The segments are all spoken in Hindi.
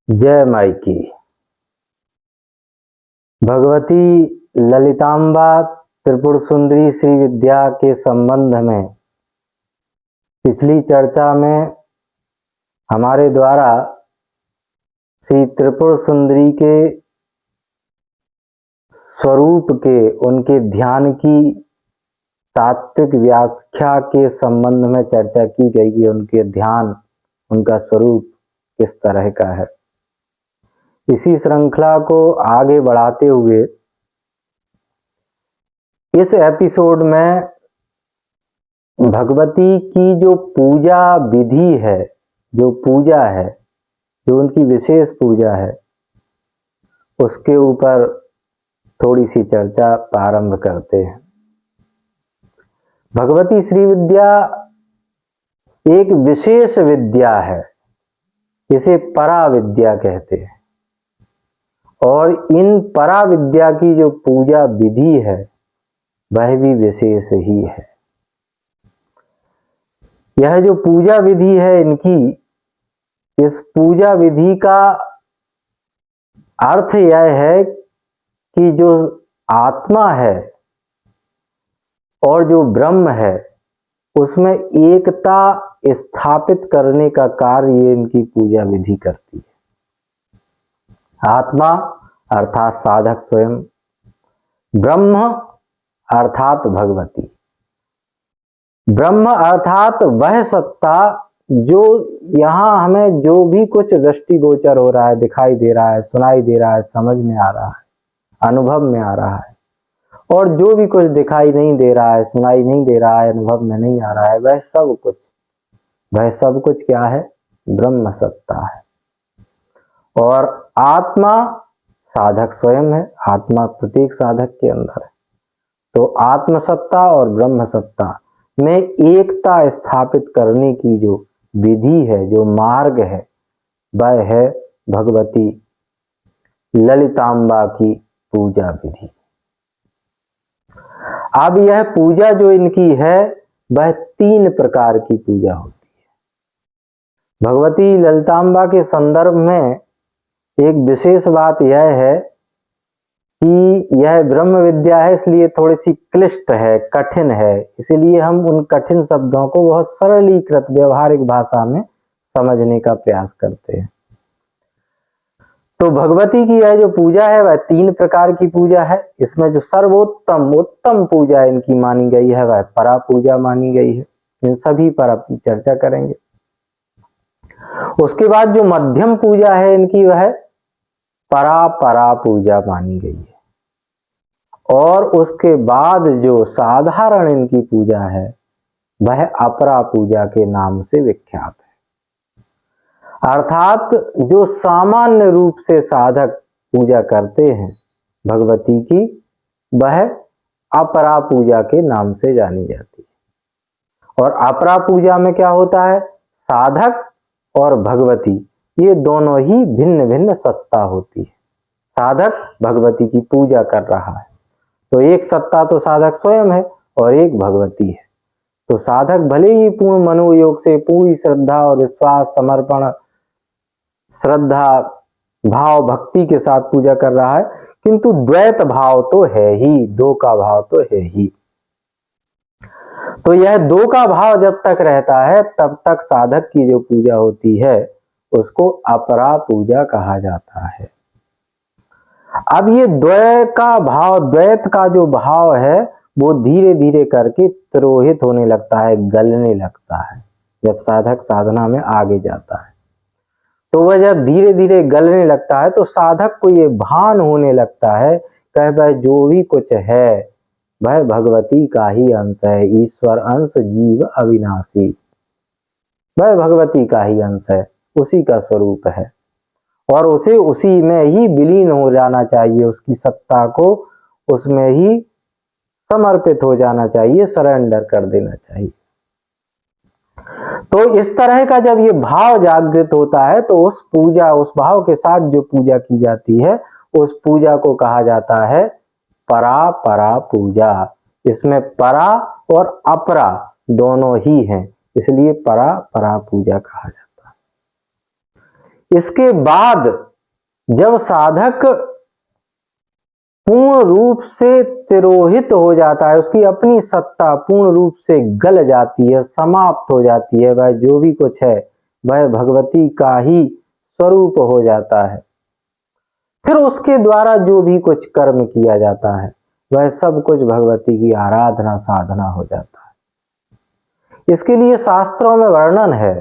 जय माई की। भगवती ललितांबा त्रिपुर सुंदरी श्री विद्या के संबंध में पिछली चर्चा में हमारे द्वारा श्री त्रिपुर सुंदरी के स्वरूप के उनके ध्यान की तात्विक व्याख्या के संबंध में चर्चा की गई कि उनके ध्यान, उनका स्वरूप किस तरह का है। इसी श्रृंखला को आगे बढ़ाते हुए इस एपिसोड में भगवती की जो पूजा विधि है, जो पूजा है, जो उनकी विशेष पूजा है, उसके ऊपर थोड़ी सी चर्चा प्रारंभ करते हैं। भगवती श्री विद्या एक विशेष विद्या है, इसे परा विद्या कहते हैं। और इन परा विद्या की जो पूजा विधि है वह भी विशेष ही है। यह जो पूजा विधि है इनकी, इस पूजा विधि का अर्थ यह है कि जो आत्मा है और जो ब्रह्म है उसमें एकता स्थापित करने का कार्य इनकी पूजा विधि करती है। आत्मा अर्थात साधक स्वयं, ब्रह्म अर्थात भगवती। ब्रह्म अर्थात वह सत्ता जो यहाँ हमें जो भी कुछ दृष्टिगोचर हो रहा है, दिखाई दे रहा है, सुनाई दे रहा है, समझ में आ रहा है, अनुभव में आ रहा है, और जो भी कुछ दिखाई नहीं दे रहा है, सुनाई नहीं दे रहा है, अनुभव में नहीं आ रहा है, वह सब कुछ क्या है? ब्रह्म सत्ता है। और आत्मा साधक स्वयं है, आत्मा प्रत्येक साधक के अंदर है। तो आत्म सत्ता और ब्रह्म सत्ता में एकता स्थापित करने की जो विधि है, जो मार्ग है, वह है भगवती ललितांबा की पूजा विधि। अब यह पूजा जो इनकी है वह 3 प्रकार की पूजा होती है। भगवती ललितांबा के संदर्भ में एक विशेष बात यह है कि यह ब्रह्म विद्या है, इसलिए थोड़ी सी क्लिष्ट है, कठिन है। इसलिए हम उन कठिन शब्दों को बहुत सरलीकृत व्यवहारिक भाषा में समझने का प्रयास करते हैं। तो भगवती की यह जो पूजा है वह 3 प्रकार की पूजा है। इसमें जो उत्तम पूजा इनकी मानी गई है वह परा पूजा मानी गई है। इन सभी पर अपनी चर्चा करेंगे। उसके बाद जो मध्यम पूजा है इनकी, वह परा पूजा मानी गई है। और उसके बाद जो साधारण इनकी पूजा है वह अपरा पूजा के नाम से विख्यात है। अर्थात जो सामान्य रूप से साधक पूजा करते हैं भगवती की, वह अपरा पूजा के नाम से जानी जाती है। और अपरा पूजा में क्या होता है? साधक और भगवती ये दोनों ही भिन्न भिन्न सत्ता होती है। साधक भगवती की पूजा कर रहा है, तो एक सत्ता तो साधक स्वयं है और एक भगवती है। तो साधक भले ही पूर्ण मनोयोग से पूरी श्रद्धा और विश्वास, समर्पण, श्रद्धा, भाव, भक्ति के साथ पूजा कर रहा है, किंतु द्वैत भाव तो है ही, 2 का भाव तो है ही। तो यह 2 का भाव जब तक रहता है तब तक साधक की जो पूजा होती है उसको अपरा पूजा कहा जाता है। अब ये द्वैत का जो भाव है वो धीरे धीरे करके तिरोहित होने लगता है, गलने लगता है। जब साधक साधना में आगे जाता है तो वह जब धीरे धीरे गलने लगता है तो साधक को ये भान होने लगता है कि वह जो भी कुछ है वह भगवती का ही अंश है। ईश्वर अंश जीव अविनाशी, वह भगवती का ही अंश है, उसी का स्वरूप है और उसे उसी में ही विलीन हो जाना चाहिए। उसकी सत्ता को उसमें ही समर्पित हो जाना चाहिए, सरेंडर कर देना चाहिए। तो इस तरह का जब ये भाव जागृत होता है तो उस भाव के साथ जो पूजा की जाती है उस पूजा को कहा जाता है परा पूजा। इसमें परा और अपरा दोनों ही हैं, इसलिए परा पूजा कहा जाता है। इसके बाद जब साधक पूर्ण रूप से तिरोहित हो जाता है, उसकी अपनी सत्ता पूर्ण रूप से गल जाती है, समाप्त हो जाती है, वह जो भी कुछ है वह भगवती का ही स्वरूप हो जाता है। फिर उसके द्वारा जो भी कुछ कर्म किया जाता है वह सब कुछ भगवती की आराधना साधना हो जाता है। इसके लिए शास्त्रों में वर्णन है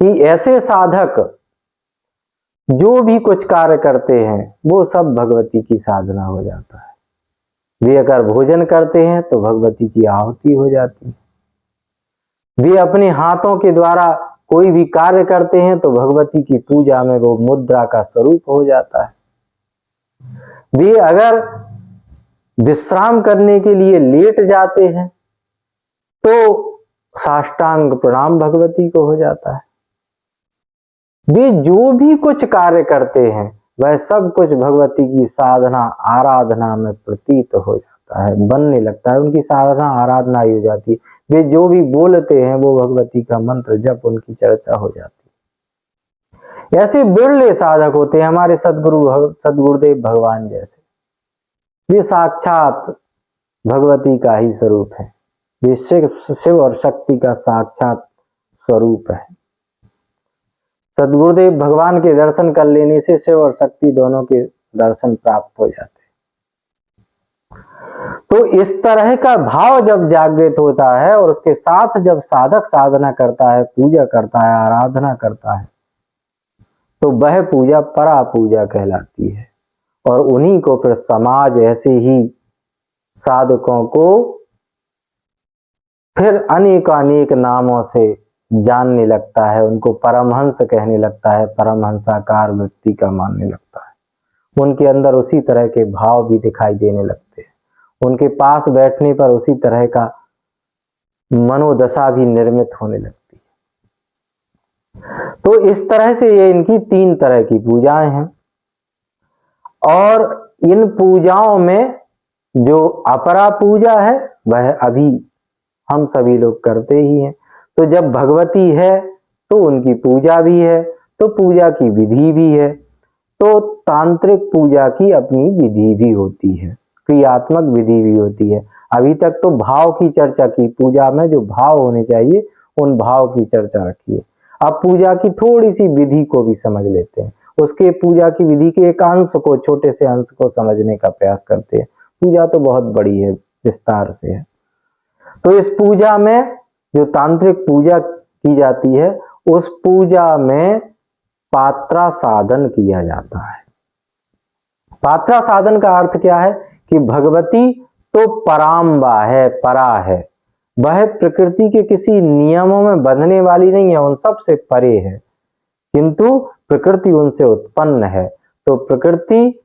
कि ऐसे साधक जो भी कुछ कार्य करते हैं वो सब भगवती की साधना हो जाता है। वे अगर भोजन करते हैं तो भगवती की आहुति हो जाती है। वे अपने हाथों के द्वारा कोई भी कार्य करते हैं तो भगवती की पूजा में वो मुद्रा का स्वरूप हो जाता है। वे अगर विश्राम करने के लिए लेट जाते हैं तो साष्टांग प्रणाम भगवती को हो जाता है। वे जो भी कुछ कार्य करते हैं वह सब कुछ भगवती की साधना आराधना में प्रतीत हो जाता है, बनने लगता है, उनकी साधना आराधना ही हो जाती है। वे जो भी बोलते हैं वो भगवती का मंत्र जप उनकी चर्चा हो जाती है। ऐसे बिरले साधक होते हैं हमारे सदगुरुदेव भगवान जैसे। वे साक्षात भगवती का ही स्वरूप है। वे शिव और शक्ति का साक्षात स्वरूप है। सदगुरुदेव भगवान के दर्शन कर लेने से शिव और शक्ति दोनों के दर्शन प्राप्त हो जाते हैं। तो इस तरह का भाव जब जागृत होता है और उसके साथ जब साधक साधना करता है, पूजा करता है, आराधना करता है, तो वह पूजा परा पूजा कहलाती है। और उन्हीं को फिर समाज ऐसे ही साधकों को फिर अनेक नामों से जानने लगता है, उनको परमहंस कहने लगता है, परमहंसाकार व्यक्ति का मानने लगता है। उनके अंदर उसी तरह के भाव भी दिखाई देने लगते हैं। उनके पास बैठने पर उसी तरह का मनोदशा भी निर्मित होने लगती है। तो इस तरह से ये इनकी 3 तरह की पूजाएं हैं। और इन पूजाओं में जो अपरा पूजा है वह अभी हम सभी लोग करते ही हैं। तो जब भगवती है तो उनकी पूजा भी है, तो पूजा की विधि भी है। तो तांत्रिक पूजा की अपनी विधि भी होती है, क्रियात्मक विधि भी होती है। अभी तक तो भाव की चर्चा की, पूजा में जो भाव होने चाहिए उन भाव की चर्चा रखी है। अब पूजा की थोड़ी सी विधि को भी समझ लेते हैं। उसके पूजा की विधि के एक अंश को, छोटे से अंश को समझने का प्रयास करते हैं। पूजा तो बहुत बड़ी है, विस्तार से है। तो इस पूजा में जो तांत्रिक पूजा की जाती है उस पूजा में पात्रा साधन किया जाता है। पात्रा साधन का अर्थ क्या है कि भगवती तो पराम्बा है, परा है। वह प्रकृति के किसी नियमों में बंधने वाली नहीं है, उन सब से परे है, किंतु प्रकृति उनसे उत्पन्न है। तो प्रकृति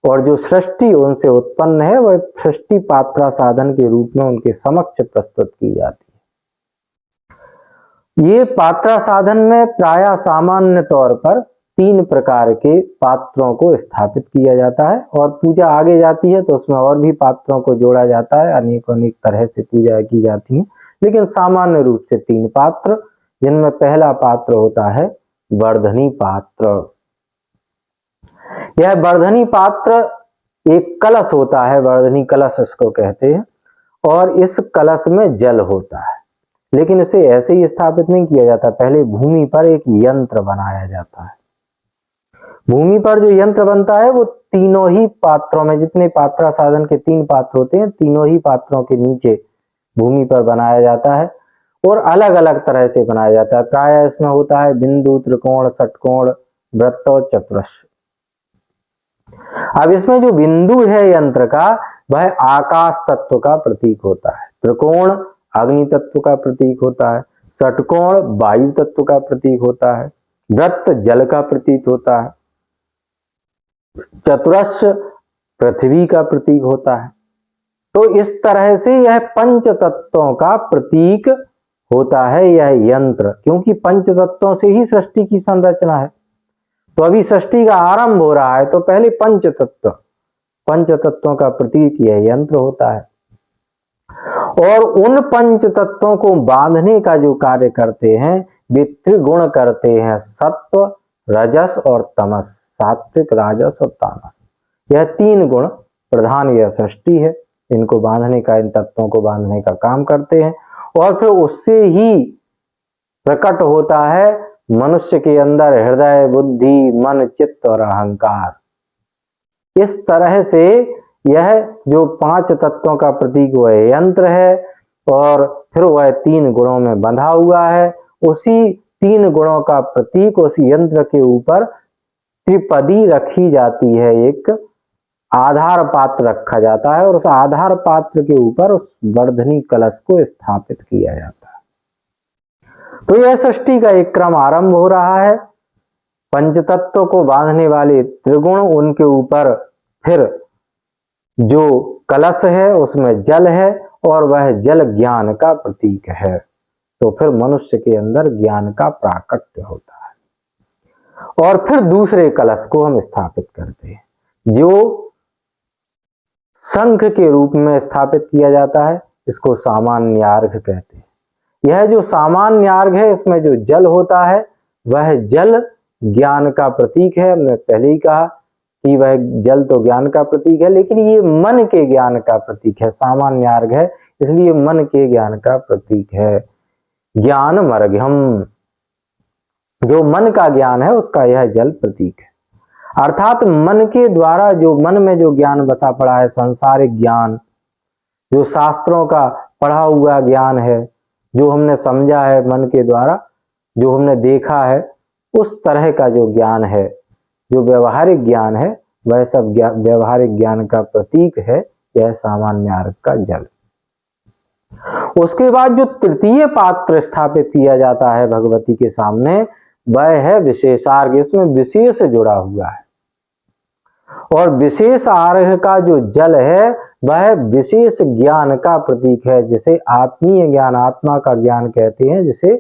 और जो सृष्टि उनसे उत्पन्न है वह सृष्टि पात्रा साधन के रूप में उनके समक्ष प्रस्तुत की जाती है। ये पात्रा साधन में प्रायः सामान्य तौर पर 3 प्रकार के पात्रों को स्थापित किया जाता है। और पूजा आगे जाती है तो उसमें और भी पात्रों को जोड़ा जाता है, अनेक तरह से पूजा की जाती है। लेकिन सामान्य रूप से 3 पात्र, जिनमें पहला पात्र होता है वर्धनी पात्र। यह वर्धनी पात्र एक कलश होता है, वर्धनी कलश इसको कहते हैं, और इस कलश में जल होता है। लेकिन इसे ऐसे ही स्थापित नहीं किया जाता, पहले भूमि पर एक यंत्र बनाया जाता है। भूमि पर जो यंत्र बनता है वो तीनों ही पात्रों में, जितने पात्रा साधन के 3 पात्र होते हैं, तीनों ही पात्रों के नीचे भूमि पर बनाया जाता है और अलग अलग तरह से बनाया जाता है। प्रायः इसमें होता है बिंदु, त्रिकोण, षटकोण, वृत्त और चतुरस्र। अब इसमें जो बिंदु है यंत्र का वह आकाश तत्व का प्रतीक होता है, त्रिकोण अग्नि तत्व का प्रतीक होता है, षटकोण वायु तत्व का प्रतीक होता है, वृत्त जल का प्रतीक होता है, चतुरस्र पृथ्वी का प्रतीक होता है। तो इस तरह से यह पंच तत्वों का प्रतीक होता है यह यंत्र, क्योंकि पंच तत्वों से ही सृष्टि की संरचना है। तो अभी सृष्टि का आरंभ हो रहा है तो पहले पंच तत्वों का प्रतीक यह यंत्र होता है। और उन पंच तत्वों को बांधने का जो कार्य करते हैं वे त्रिगुण करते हैं, सत्व रजस और तमस, सात्विक, राजस और तामस, यह 3 गुण प्रधान यह सृष्टि है। इनको बांधने का, इन तत्वों को बांधने का काम करते हैं और फिर उससे ही प्रकट होता है मनुष्य के अंदर हृदय, बुद्धि, मन, चित्त और अहंकार। इस तरह से यह जो 5 तत्वों का प्रतीक वह यंत्र है और फिर वह 3 गुणों में बंधा हुआ है। उसी 3 गुणों का प्रतीक उस यंत्र के ऊपर त्रिपदी रखी जाती है, एक आधार पात्र रखा जाता है और उस आधार पात्र के ऊपर उस वर्धनी कलश को स्थापित किया जाता है। तो यह सृष्टि का एक क्रम आरंभ हो रहा है। पंचतत्व को बांधने वाले त्रिगुण, उनके ऊपर फिर जो कलश है उसमें जल है और वह जल ज्ञान का प्रतीक है। तो फिर मनुष्य के अंदर ज्ञान का प्राकट्य होता है और फिर दूसरे कलश को हम स्थापित करते हैं, जो शंख के रूप में स्थापित किया जाता है। इसको सामान्यार्घ कहते हैं। यह जो सामान्यार्घ है, इसमें जो जल होता है वह जल ज्ञान का प्रतीक है। हमने पहले ही कहा कि वह जल तो ज्ञान का प्रतीक है, लेकिन ये मन के ज्ञान का प्रतीक है। सामान्यार्घ है इसलिए मन के ज्ञान का प्रतीक है। ज्ञान मर्घ्यम, जो मन का ज्ञान है उसका यह जल प्रतीक है। अर्थात मन के द्वारा जो मन में जो ज्ञान बसा पड़ा है, सांसारिक ज्ञान, जो शास्त्रों का पढ़ा हुआ ज्ञान है, जो हमने समझा है मन के द्वारा, जो हमने देखा है, उस तरह का जो ज्ञान है, जो व्यवहारिक ज्ञान है, वह सब व्यवहारिक ज्ञान का प्रतीक है यह सामान्यार्घ का जल। उसके बाद जो तृतीय पात्र स्थापित किया जाता है भगवती के सामने, वह है विशेषार्घ। इसमें विशेष जुड़ा हुआ है और विशेष अर्घ का जो जल है वह विशेष ज्ञान का प्रतीक है, जिसे आत्मीय ज्ञान, आत्मा का ज्ञान कहते हैं, जिसे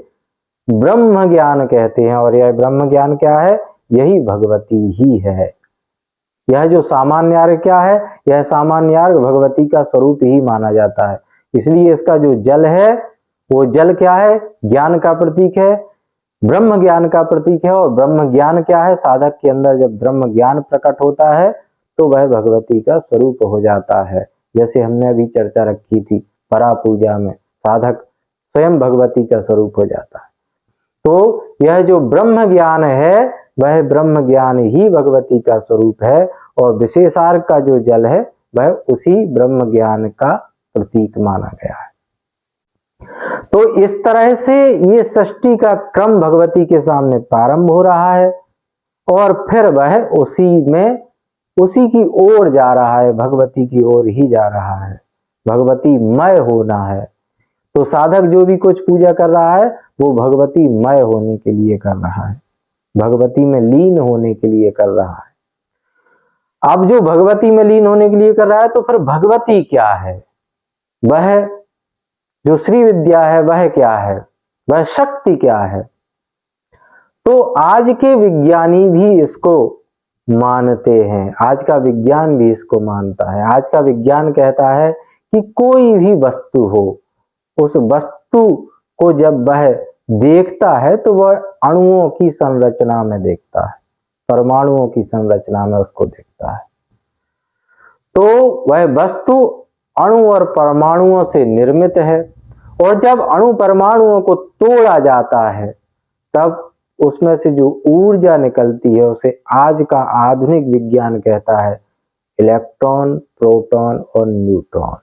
ब्रह्म ज्ञान कहते हैं। और यह ब्रह्म ज्ञान क्या है? यही भगवती ही है। यह जो सामान्यार्घ क्या है? यह सामान्यार्घ भगवती का स्वरूप ही माना जाता है। इसलिए इसका जो जल है वो जल क्या है? ज्ञान का प्रतीक है, ब्रह्म ज्ञान का प्रतीक है। और ब्रह्म ज्ञान क्या है? साधक के अंदर जब ब्रह्म ज्ञान प्रकट होता है तो वह भगवती का स्वरूप हो जाता है। जैसे हमने अभी चर्चा रखी थी, परा पूजा में साधक स्वयं भगवती का स्वरूप हो जाता है। तो यह जो ब्रह्म ज्ञान है वह ब्रह्म ज्ञान ही भगवती का स्वरूप है और विशेषार्घ का जो जल है वह उसी ब्रह्म ज्ञान का प्रतीक माना गया है। तो इस तरह से ये सृष्टि का क्रम भगवती के सामने प्रारंभ हो रहा है और फिर वह उसी की ओर जा रहा है, भगवती की ओर ही जा रहा है। भगवती मय होना है। तो साधक जो भी कुछ पूजा कर रहा है वो भगवती मय होने के लिए कर रहा है, भगवती में लीन होने के लिए कर रहा है। अब जो भगवती में लीन होने के लिए कर रहा है तो फिर भगवती क्या है? वह जो श्री विद्या है वह क्या है? वह शक्ति क्या है? तो आज के विज्ञानी भी इसको मानते हैं, आज का विज्ञान भी इसको मानता है। आज का विज्ञान कहता है कि कोई भी वस्तु हो, उस वस्तु को जब वह देखता है तो वह अणुओं की संरचना में देखता है, परमाणुओं की संरचना में उसको देखता है। तो वह वस्तु अणु और परमाणुओं से निर्मित है और जब अणु परमाणुओं को तोड़ा जाता है तब उसमें से जो ऊर्जा निकलती है उसे आज का आधुनिक विज्ञान कहता है इलेक्ट्रॉन, प्रोटॉन और न्यूट्रॉन।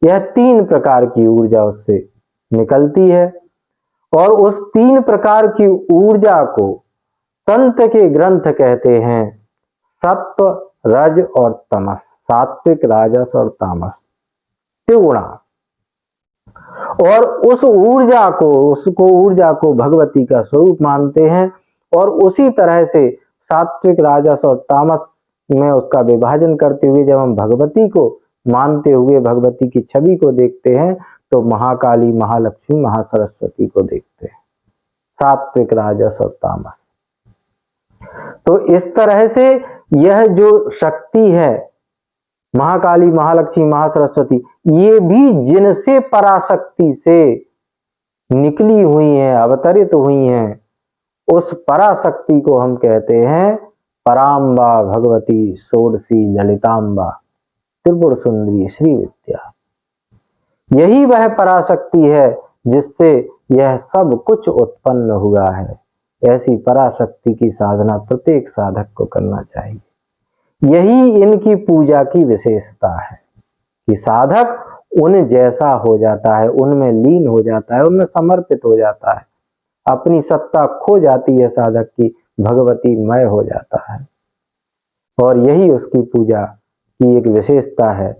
यह 3 प्रकार की ऊर्जा उससे निकलती है और उस 3 प्रकार की ऊर्जा को तंत्र के ग्रंथ कहते हैं सत्व, रज और तमस, सात्विक, राजस और तामस, त्रिगुणा। और उस ऊर्जा को भगवती का स्वरूप मानते हैं और उसी तरह से सात्विक, राजस और तामस में उसका विभाजन करते हुए जब हम भगवती को मानते हुए भगवती की छवि को देखते हैं तो महाकाली, महालक्ष्मी, महासरस्वती को देखते हैं, सात्विक, राजस और तामस। तो इस तरह से यह जो शक्ति है महाकाली, महालक्ष्मी, महासरस्वती, ये भी जिनसे पराशक्ति से निकली हुई हैं, अवतरित हुई हैं उस पराशक्ति को हम कहते हैं पराम्बा भगवती षोडशी ललिताम्बा त्रिपुर सुंदरी श्री विद्या। यही वह पराशक्ति है जिससे यह सब कुछ उत्पन्न हुआ है। ऐसी पराशक्ति की साधना प्रत्येक साधक को करना चाहिए। यही इनकी पूजा की विशेषता है कि साधक उन जैसा हो जाता है, उनमें लीन हो जाता है, उनमें समर्पित हो जाता है, अपनी सत्ता खो जाती है साधक की, भगवती मय हो जाता है, और यही उसकी पूजा की एक विशेषता है।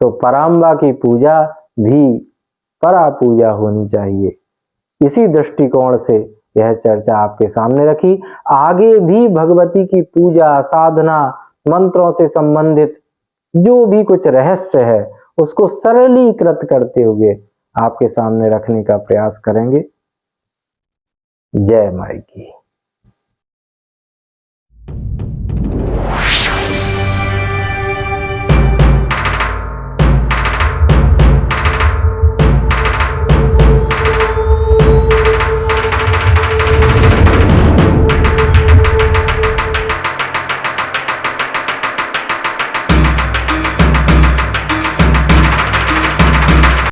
तो पराम्बा की पूजा भी परा पूजा होनी चाहिए। इसी दृष्टिकोण से यह चर्चा आपके सामने रखी। आगे भी भगवती की पूजा साधना मंत्रों से संबंधित जो भी कुछ रहस्य है उसको सरलीकृत करते हुए आपके सामने रखने का प्रयास करेंगे। जय माई की।